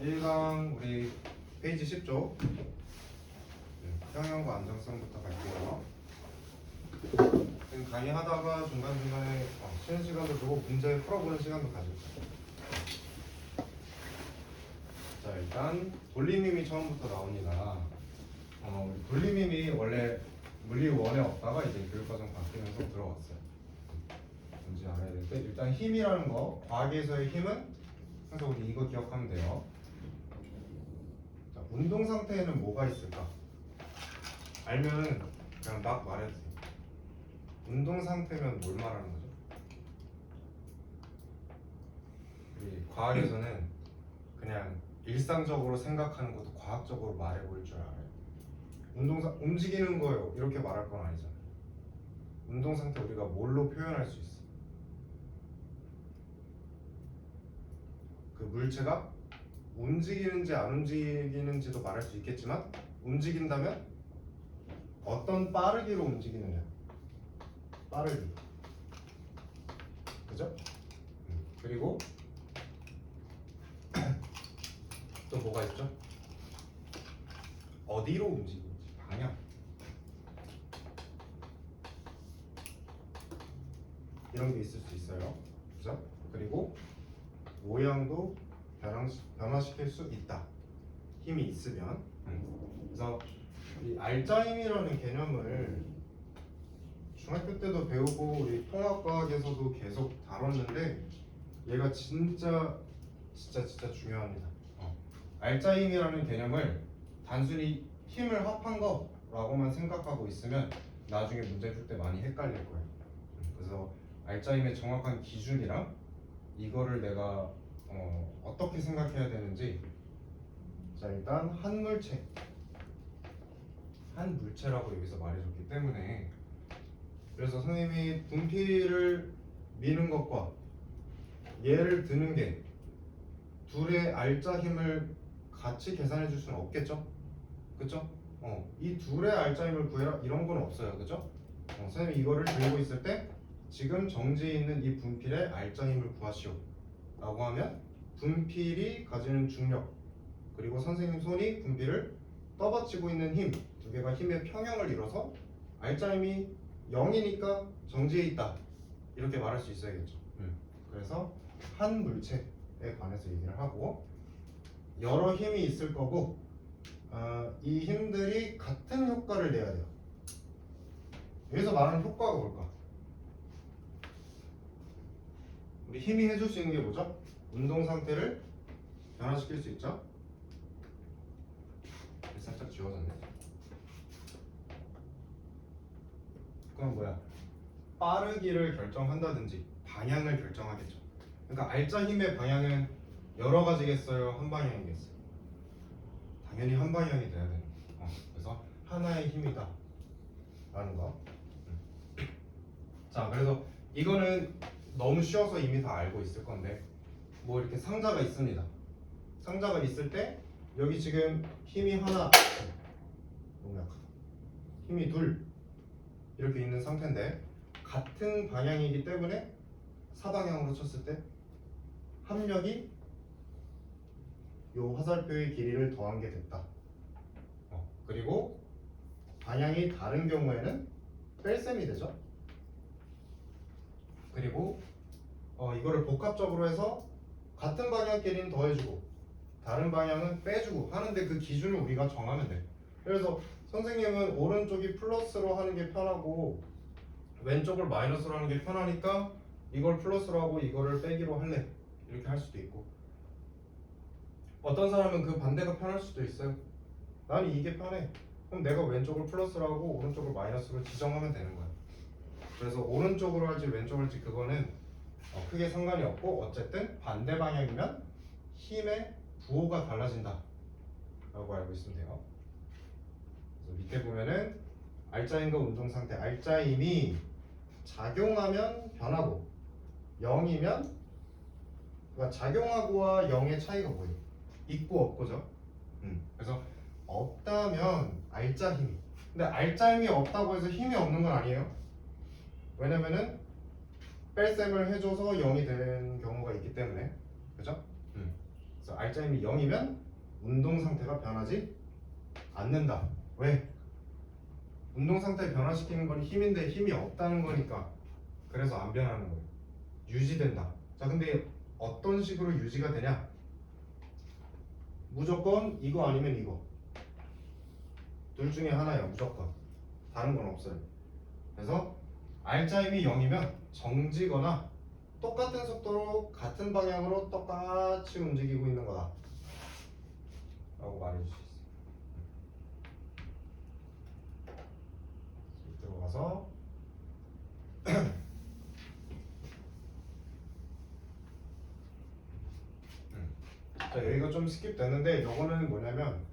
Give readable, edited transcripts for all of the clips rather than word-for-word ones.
1강 우리 페이지 10쪽 평형과 안정성부터 갈게요. 지금 강의하다가 중간중간에 쉬는 시간도 주고 문제 풀어보는 시간도 가지고. 자, 일단 돌림힘이 처음부터 나옵니다. 돌림힘이 원래 물리 1에 없다가 이제 교육과정 바뀌면서 들어왔어요. 뭔지 알아야 될 때 일단 힘이라는 거, 과학에서의 힘은 그래서 우리 이거 기억하면 돼요. 자, 운동 상태에는 뭐가 있을까? 알면은 그냥 막 말해주세요. 운동 상태면 뭘 말하는 거죠? 우리 과학에서는 그냥 일상적으로 생각하는 것도 과학적으로 말해볼 줄 알아요. 움직이는 거요 이렇게 말할 건 아니잖아요. 운동 상태 우리가 뭘로 표현할 수 있어? 그 물체가 움직이는지 안 움직이는지도 말할 수 있겠지만 움직인다면 어떤 빠르기로 움직이느냐. 빠르기. 그죠? 그리고 또 뭐가 있죠? 어디로 움직이는지, 방향. 이런 게 있을 수 있어요. 그죠? 그리고 모양도 변화시킬 수 있다. 힘이 있으면. 그래서 이 알짜 힘이라는 개념을 중학교 때도 배우고 우리 통합과학에서도 계속 다뤘는데 얘가 진짜 중요합니다. 알짜 힘이라는 개념을 단순히 힘을 합한 거라고만 생각하고 있으면 나중에 문제 풀 때 많이 헷갈릴 거예요. 그래서 알짜 힘의 정확한 기준이랑 이거를 내가 어떻게 생각해야 되는지. 자, 일단 한 물체라고 여기서 말해줬기 때문에 그래서 선생님이 분필을 미는 것과 얘를 드는 게 둘의 알짜 힘을 같이 계산해 줄 수는 없겠죠? 그쵸? 이 둘의 알짜 힘을 구해라 이런 건 없어요. 그죠? 선생님이 이거를 들고 있을 때 지금 정지해 있는 이 분필의 알짜 힘을 구하시오 라고 하면 분필이 가지는 중력 그리고 선생님 손이 분필을 떠받치고 있는 힘 두 개가 힘의 평형을 이뤄서 알짜 힘이 0이니까 정지해 있다 이렇게 말할 수 있어야겠죠. 그래서 한 물체에 관해서 얘기를 하고 여러 힘이 있을 거고 이 힘들이 같은 효과를 내야 돼요. 여기서 말하는 효과가 뭘까? 우리 힘이 해줄 수 있는 게 뭐죠? 운동 상태를 변화시킬 수 있죠? 살짝 지워졌네. 그건 뭐야? 빠르기를 결정한다든지 방향을 결정하겠죠. 그러니까 알짜 힘의 방향은 여러 가지겠어요? 한 방향이겠어요? 당연히 한 방향이 돼야 되는 거. 그래서 하나의 힘이다 라는 거. 자, 그래서 이거는 너무 쉬워서 이미 다 알고 있을 건데 뭐 이렇게 상자가 있습니다. 상자가 있을 때 여기 지금 힘이 하나, 너무 약하다. 힘이 둘 이렇게 있는 상태인데 같은 방향이기 때문에 사방향으로 쳤을 때 합력이 요 화살표의 길이를 더한 게 됐다. 그리고 방향이 다른 경우에는 뺄셈이 되죠. 그리고 이거를 복합적으로 해서 같은 방향끼리는 더해주고 다른 방향은 빼주고 하는데 그 기준을 우리가 정하면 돼. 그래서 선생님은 오른쪽이 플러스로 하는 게 편하고 왼쪽을 마이너스로 하는 게 편하니까 이걸 플러스로 하고 이거를 빼기로 할래 이렇게 할 수도 있고 어떤 사람은 그 반대가 편할 수도 있어요. 난 이게 편해. 그럼 내가 왼쪽을 플러스로 하고 오른쪽을 마이너스로 지정하면 되는 거야. 그래서 오른쪽으로 할지 왼쪽으로 할지 그거는 크게 상관이 없고 어쨌든 반대 방향이면 힘의 부호가 달라진다 라고 알고 있으면 돼요. 그래서 밑에 보면은 알짜힘과 운동상태. 알짜힘이 작용하면 변하고 0이면 그러니까 작용하고와 0의 차이가 뭐예요? 있고 없고죠. 그래서 없다면 알짜힘이. 근데 알짜힘이 없다고 해서 힘이 없는 건 아니에요. 왜냐면은 뺄셈을 해줘서 0이 되는 경우가 있기 때문에. 그죠? 그래서 R자임이 0이면 운동 상태가 변하지 않는다. 왜? 운동 상태 변화시키는 건 힘인데 힘이 없다는 거니까. 그래서 안 변하는 거예요. 유지된다. 자, 근데 어떤 식으로 유지가 되냐? 무조건 이거 아니면 이거. 둘 중에 하나야, 무조건. 다른 건 없어요. 그래서 R자임이 0이면 정지거나 똑같은 속도로 같은 방향으로 똑같이 움직이고 있는 거다 라고 말해줄 수 있어요. 들어가서 자, 여기가 좀 스킵 되는데 요거는 뭐냐면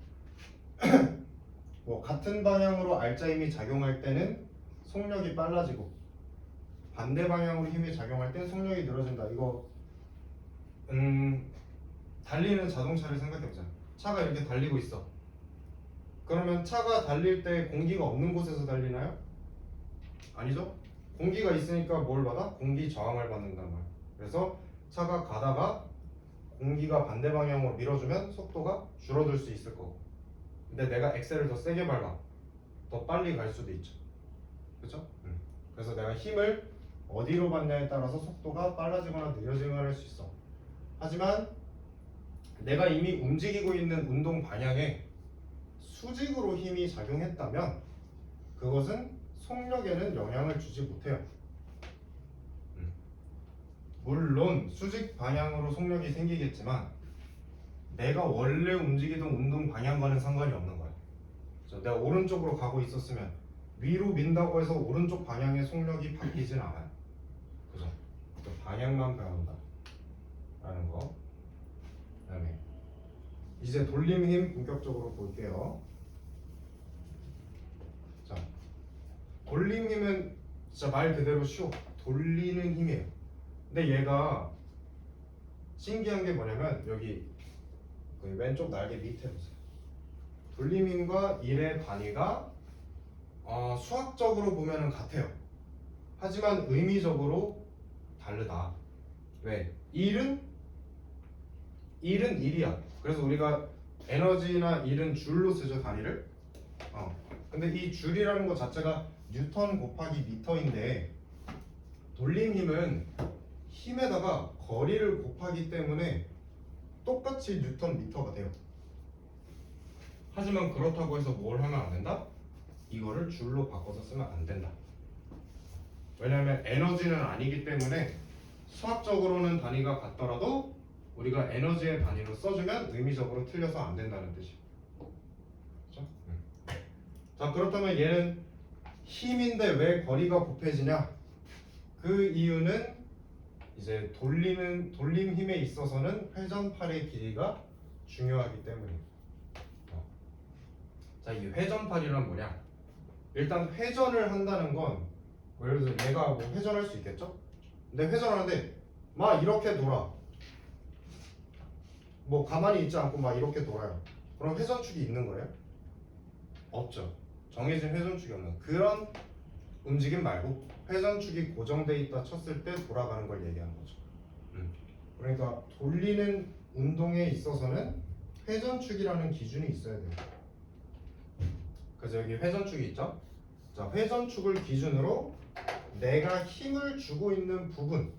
뭐 같은 방향으로 R자임이 작용할 때는 속력이 빨라지고 반대 방향으로 힘이 작용할 땐 속력이 늘어진다. 이거 달리는 자동차를 생각해보자. 차가 이렇게 달리고 있어. 그러면 차가 달릴 때 공기가 없는 곳에서 달리나요? 아니죠? 공기가 있으니까 뭘 받아? 공기 저항을 받는단 말이야. 그래서 차가 가다가 공기가 반대 방향으로 밀어주면 속도가 줄어들 수 있을 거고, 근데 내가 엑셀을 더 세게 밟아 더 빨리 갈 수도 있죠. 그렇죠? 그래서 내가 힘을 어디로 받냐에 따라서 속도가 빨라지거나 느려지거나 할 수 있어. 하지만 내가 이미 움직이고 있는 운동 방향에 수직으로 힘이 작용했다면 그것은 속력에는 영향을 주지 못해요. 물론 수직 방향으로 속력이 생기겠지만 내가 원래 움직이던 운동 방향과는 상관이 없는 거야. 내가 오른쪽으로 가고 있었으면 위로 민다고 해서 오른쪽 방향의 속력이 바뀌진 않아요. 그죠? 그 방향만 변한다 라는 거. 그다음에 이제 돌림 힘 본격적으로 볼게요. 자, 돌림 힘은 진짜 말 그대로 쉬워. 돌리는 힘이에요. 근데 얘가 신기한 게 뭐냐면 여기 그 왼쪽 날개 밑에 보세요. 돌림 힘과 일의 단위가 수학적으로 보면은 같아요. 하지만 의미적으로 다르다. 왜? 일은 일이야. 그래서 우리가 에너지나 일은 줄로 쓰죠, 단위를. 근데 이 줄이라는 것 자체가 뉴턴 곱하기 미터인데 돌림 힘은 힘에다가 거리를 곱하기 때문에 똑같이 뉴턴 미터가 돼요. 하지만 그렇다고 해서 뭘 하면 안 된다? 이거를 줄로 바꿔서 쓰면 안 된다. 왜냐하면 에너지는 아니기 때문에 수학적으로는 단위가 같더라도 우리가 에너지의 단위로 써주면 의미적으로 틀려서 안 된다는 뜻이에요. 그렇죠? 자, 그렇다면 얘는 힘인데 왜 거리가 곱해지냐? 그 이유는 이제 돌림 힘에 있어서는 회전팔의 길이가 중요하기 때문이에요. 자, 이 회전팔이란 뭐냐? 일단 회전을 한다는 건 예를 들어서 얘가 뭐 회전할 수 있겠죠? 근데 회전하는데 막 이렇게 돌아. 뭐 가만히 있지 않고 막 이렇게 돌아요. 그럼 회전축이 있는 거예요? 없죠. 정해진 회전축이 없는 그런 움직임 말고 회전축이 고정돼 있다 쳤을 때 돌아가는 걸 얘기하는 거죠. 그러니까 돌리는 운동에 있어서는 회전축이라는 기준이 있어야 돼요. 그래서 여기 회전축이 있죠. 자, 회전축을 기준으로 내가 힘을 주고 있는 부분,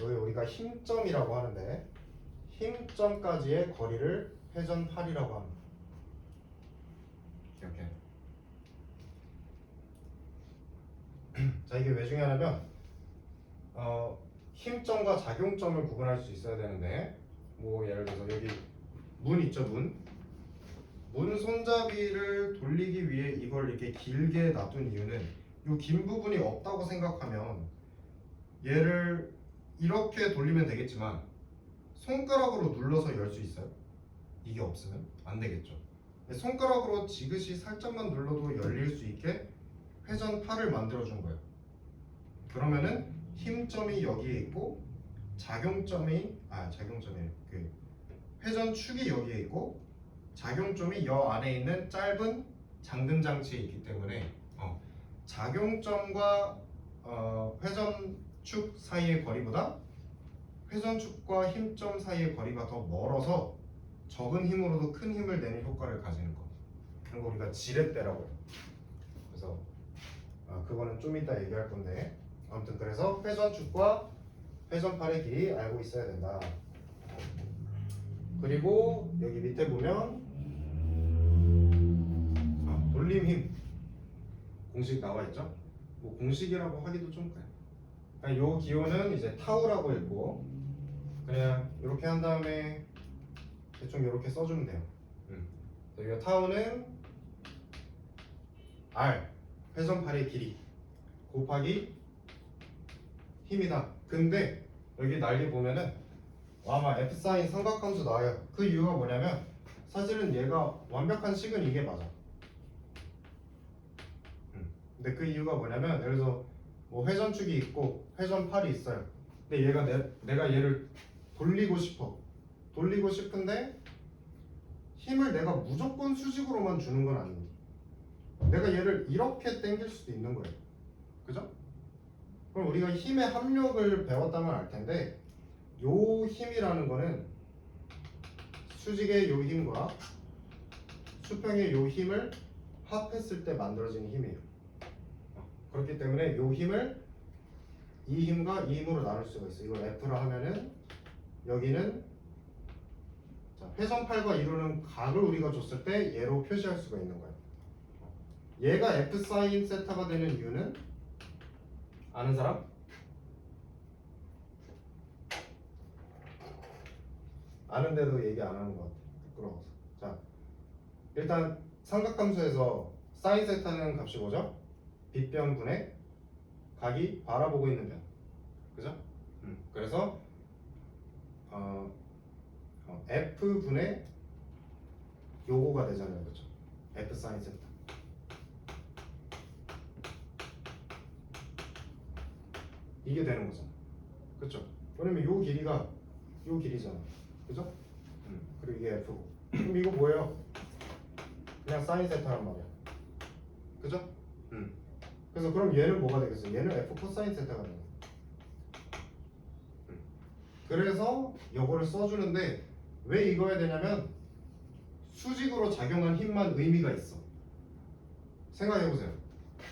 여기 우리가 힘점이라고 하는데 힘점까지의 거리를 회전팔이라고 합니다. 이렇게. 자, 이게 왜 중요하냐면 힘점과 작용점을 구분할 수 있어야 되는데 뭐 예를 들어서 여기 문 있죠, 문 손잡이를 돌리기 위해 이걸 이렇게 길게 놔둔 이유는 이 긴 부분이 없다고 생각하면 얘를 이렇게 돌리면 되겠지만 손가락으로 눌러서 열 수 있어요? 이게 없으면 안 되겠죠. 손가락으로 지그시 살짝만 눌러도 열릴 수 있게 회전팔을 만들어준 거예요. 그러면은 힘점이 여기에 있고 작용점이 그 회전축이 여기에 있고 작용점이 여 안에 있는 짧은 잠금 장치에 있기 때문에 작용점과 회전축 사이의 거리보다 회전축과 힘점 사이의 거리가 더 멀어서 적은 힘으로도 큰 힘을 내는 효과를 가지는 거. 그런 거 우리가 지렛대라고 해요. 그래서 그거는 좀 이따 얘기할 건데, 아무튼 그래서 회전축과 회전팔의 길이 알고 있어야 된다. 그리고 여기 밑에 보면 돌림 힘 공식 나와 있죠? 뭐 공식이라고 하기도 좀 그래. 그러니까 요 기호는 이제 타우라고 읽고 그냥 이렇게 한 다음에 대충 이렇게 써주면 돼요. 여기 타우는 R 회전팔의 길이 곱하기 힘이다. 근데 여기 날개 보면은 아마 F 사인 삼각함수 나와요. 그 이유가 뭐냐면 사실은 얘가 완벽한 식은 이게 맞아. 근데 그 이유가 뭐냐면 예를 들어서 뭐 회전축이 있고 회전팔이 있어요. 근데 얘가 내가 얘를 돌리고 싶은데 힘을 내가 무조건 수직으로만 주는 건 아니니. 내가 얘를 이렇게 당길 수도 있는 거예요. 그죠? 그럼 우리가 힘의 합력을 배웠다면 알 텐데 요 힘이라는 거는 수직의 요 힘과 수평의 요 힘을 합했을 때 만들어지는 힘이에요. 그렇기 때문에 요 힘을 이 힘과 이 힘으로 나눌 수가 있어요. 이걸 F라 하면은 여기는 회전팔과 이루는 각을 우리가 줬을 때 얘로 표시할 수가 있는 거예요. 얘가 F 사인 세타가 되는 이유는 아는 사람? 아는데도 얘기 안 하는 것 같아. 부끄러워서. 자, 일단 삼각함수에서 사인 세타는 값이 뭐죠? 빗변분의 각이 바라보고 있는 변. 그죠? 그래서 F분의 요거가 되잖아요. 그렇죠? F 사인 세타. 이게 되는 거잖아. 그렇죠? 왜냐면 요 길이가 요 길이잖아. 그죠? 그리고 이게 F고. 그럼 이거 뭐예요? 그냥 사인 세타란 말이야. 그죠? 그래서 그럼 얘는 뭐가 되겠어? 얘는 F 코사인 세타가 되는 거야. 그래서 요거를 써주는데 왜 이거 해야 되냐면 수직으로 작용한 힘만 의미가 있어. 생각해보세요.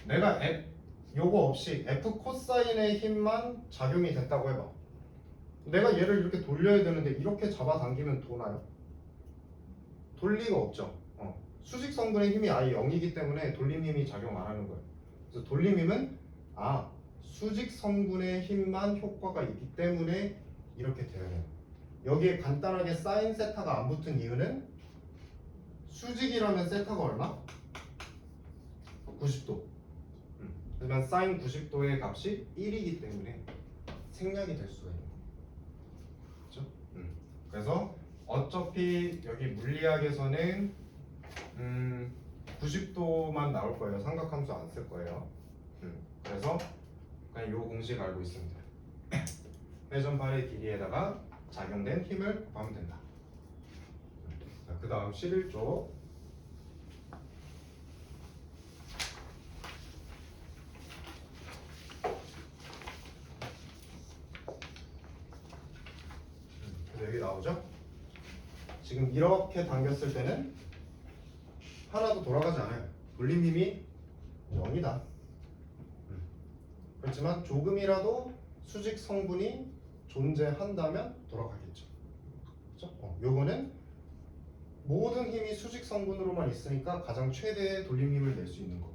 내가 요거 없이 F 코사인의 힘만 작용이 됐다고 해봐. 내가 얘를 이렇게 돌려야 되는데 이렇게 잡아당기면 도나요? 돌 리가 없죠. 수직 성분의 힘이 아예 0이기 때문에 돌림 힘이 작용 안 하는 거예요. 그래서 돌림 힘은 수직 성분의 힘만 효과가 있기 때문에 이렇게 되어야 돼요. 여기에 간단하게 사인 세타가 안 붙은 이유는 수직이라면 세타가 얼마? 90도. 하지만 사인 90도의 값이 1이기 때문에 생략이 될 수가 있는 거예요. 그렇죠? 그래서 어차피 여기 물리학에서는 90도만 나올 거예요. 삼각함수 안 쓸 거예요. 그래서 그냥 요 공식 알고 있으면 돼요. 회전팔의 길이에다가 작용된 힘을 곱하면 된다. 자, 그 다음 11조. 그래서 여기 나오죠? 지금 이렇게 당겼을 때는 하나도 돌아가지 않아요. 돌림 힘이 0이다. 그렇지만 조금이라도 수직 성분이 존재한다면 돌아가겠죠. 그렇죠? 요거는 모든 힘이 수직 성분으로만 있으니까 가장 최대의 돌림 힘을 낼 수 있는 거.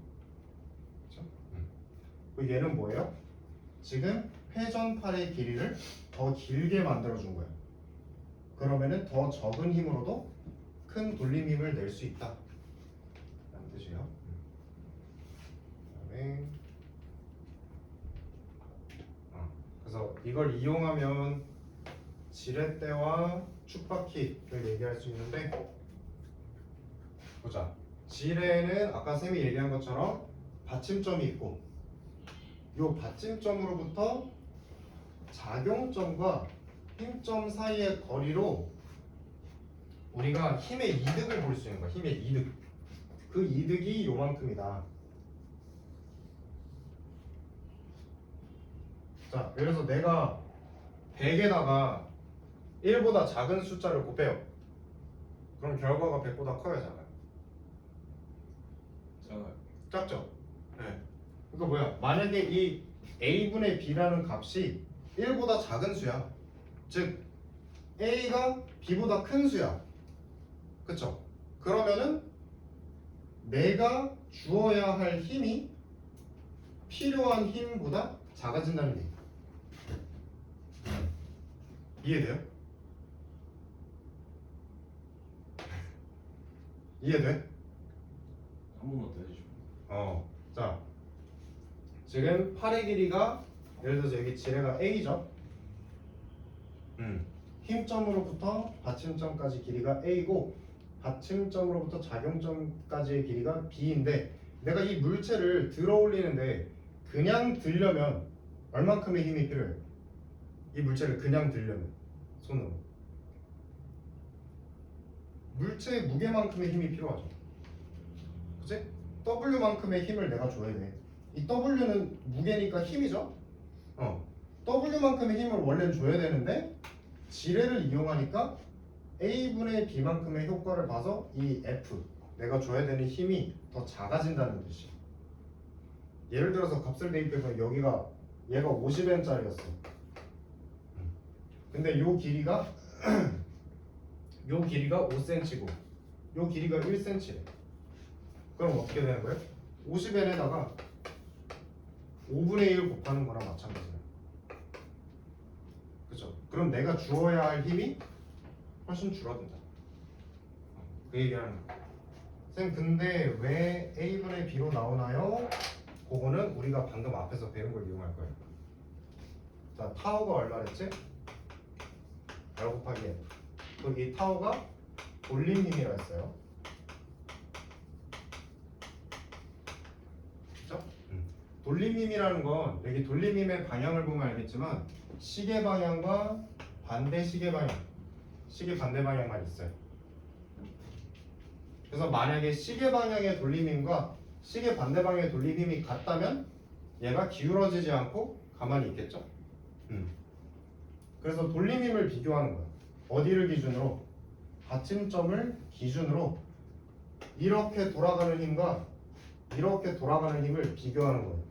그렇죠? 얘는 뭐예요? 지금 회전팔의 길이를 더 길게 만들어 준 거예요. 그러면은 더 적은 힘으로도 큰 돌림 힘을 낼 수 있다. 라는 뜻이에요. 그다음에 그래서 이걸 이용하면 지렛대와 축바퀴를 얘기할 수 있는데, 보자. 지뢰는 아까 쌤이 얘기한 것처럼 받침점이 있고, 이 받침점으로부터 작용점과 힘점 사이의 거리로 우리가 힘의 이득을 볼 수 있는 거야. 힘의 이득. 그 이득이 요만큼이다. 자, 예를 들어서 내가 100에다가 1보다 작은 숫자를 곱해요. 그럼 결과가 100보다 커야 작아요? 작아요. 작죠? 네. 그러니까 뭐야? 만약에 이 a분의 b라는 값이 1보다 작은 수야. 즉 a가 b보다 큰 수야. 그쵸? 그러면은 내가 주어야 할 힘이 필요한 힘보다 작아진다는 얘기. 이해돼요? 이해돼? 한 번만 더 해주시면. 자, 지금 팔의 길이가 예를 들어서 여기 지뢰가 A죠. 힘점으로부터 받침점까지 길이가 A고 받침점으로부터 작용점까지의 길이가 B인데 내가 이 물체를 들어 올리는데 그냥 들려면 얼만큼의 힘이 필요해? 이 물체를 그냥 들려면 손으로 물체의 무게만큼의 힘이 필요하죠. 그치? W만큼의 힘을 내가 줘야 돼. 이 W는 무게니까 힘이죠? W만큼의 힘을 원래는 줘야 되는데 지뢰를 이용하니까 A분의 B만큼의 효과를 봐서 이 F, 내가 줘야 되는 힘이 더 작아진다는 뜻이야. 예를 들어서 값을 대입해서 여기가 얘가 50N짜리였어. 근데 요 길이가 요 길이가 5cm고 요 길이가 1cm래. 그럼 어떻게 되는 거예요? 50N에다가 5분의 1 곱하는 거랑 마찬가지예요. 그죠? 그럼 내가 주어야 할 힘이 훨씬 줄어든다. 그 얘기하는 거예요. 쌤 근데 왜 A분의 B로 나오나요? 그거는 우리가 방금 앞에서 배운 걸 이용할 거예요. 자, 타워가 얼마랬지? R 곱하기 F. 그리고 이 타워가 돌림 힘이라 했어요. 그죠? 돌림 힘이라는 건 여기 돌림 힘의 방향을 보면 알겠지만 시계 방향과 반대 시계 방향, 시계 반대 방향만 있어요. 그래서 만약에 시계 방향의 돌림 힘과 시계 반대 방향의 돌림 힘이 같다면 얘가 기울어지지 않고 가만히 있겠죠? 그래서 돌림 힘을 비교하는 거예요. 어디를 기준으로? 받침점을 기준으로 이렇게 돌아가는 힘과 이렇게 돌아가는 힘을 비교하는 거예요.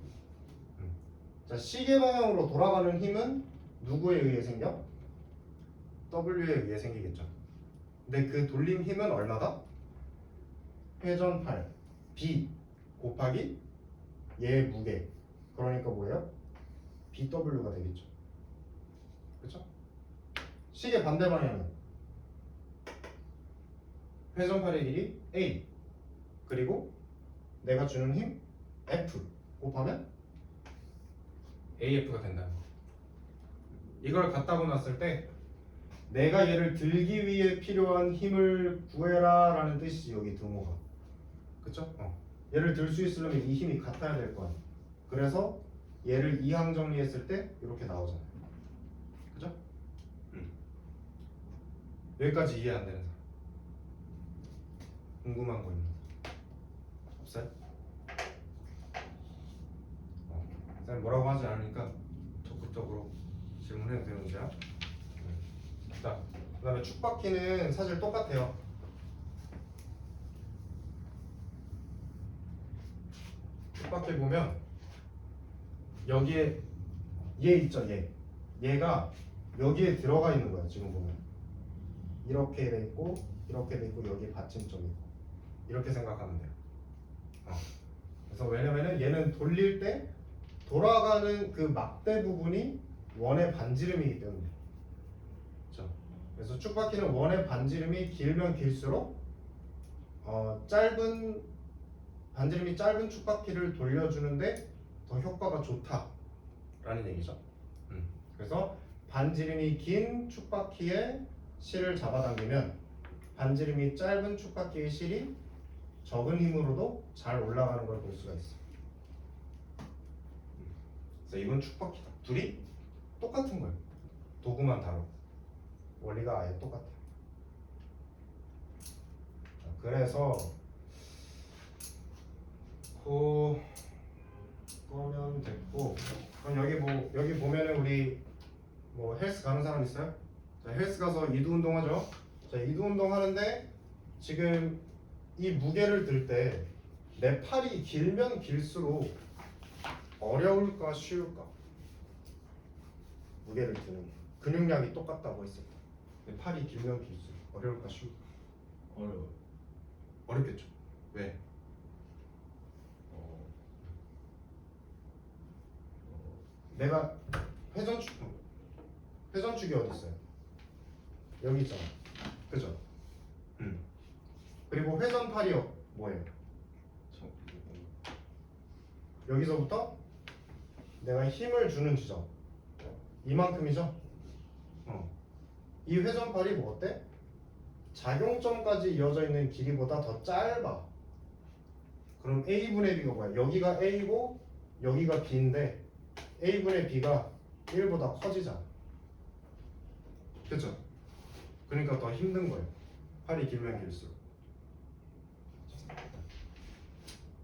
자, 시계 방향으로 돌아가는 힘은 누구에 의해 생겨? W에 의해 생기겠죠. 근데 그 돌림 힘은 얼마다? 회전팔 B 곱하기 얘의 무게. 그러니까 뭐예요? BW가 되겠죠. 그렇죠? 시계 반대 방향은 회전팔의 길이 A 그리고 내가 주는 힘 F 곱하면 AF가 된다는 거. 이걸 갖다 놨을 때 내가 얘를 들기 위해 필요한 힘을 구해라 라는 뜻이지 여기 등호가. 그쵸? 얘를 들 수 있으려면 이 힘이 같아야 될 거 아니야. 그래서 얘를 이항 정리했을 때 이렇게 나오잖아요. 그죠? 여기까지 이해 안 되는 사람 궁금한 거 있는 사람 없어요? 쌤 뭐라고 하지 않으니까 적극적으로 질문해도 되는지야? 자, 그 다음에 축바퀴는 사실 똑같아요. 축바퀴 보면 여기에 얘 있죠, 얘가 여기에 들어가 있는 거야. 지금 보면 이렇게 돼 있고 이렇게 돼 있고 여기 받침점이 있고 이렇게 생각하면 돼요. 그래서 왜냐면은 얘는 돌릴 때 돌아가는 그 막대 부분이 원의 반지름이기 때문에. 그렇죠? 그래서 축바퀴는 원의 반지름이 길면 길수록 반지름이 짧은 축바퀴를 돌려주는데 더 효과가 좋다라는 얘기죠. 그래서 반지름이 긴 축바퀴의 실을 잡아당기면 반지름이 짧은 축바퀴의 실이 적은 힘으로도 잘 올라가는 걸 볼 수가 있어. 그래서 이건 축바퀴다. 둘이 똑같은 거예요. 도구만 다르고 원리가 아예 똑같아요. 그래서 그거면 됐고, 그럼 여기 보면은 우리 뭐 헬스 가는 사람 있어요? 자, 헬스 가서 이두 운동 하죠. 자, 이두 운동 하는데 지금 이 무게를 들 때 내 팔이 길면 길수록 어려울까 쉬울까? 무게를 드는 게. 근육량이 똑같다고 했을 때 내 팔이 길면 길수록 어려울까 쉬울까? 어려워. 어렵겠죠. 왜? 어, 내가 회전축이 어디 있어요? 여기 있잖아. 그죠? 그리고 회전팔이 뭐예요? 참, 여기서부터 내가 힘을 주는 지점 이만큼이죠? 이 회전팔이 뭐 어때? 작용점까지 이어져 있는 길이보다 더 짧아. 그럼 A분의 B가 뭐야? 여기가 A고 여기가 B인데 A분의 B가 1보다 커지잖아. 그쵸? 그러니까 더 힘든 거예요. 팔이 길면 길수록.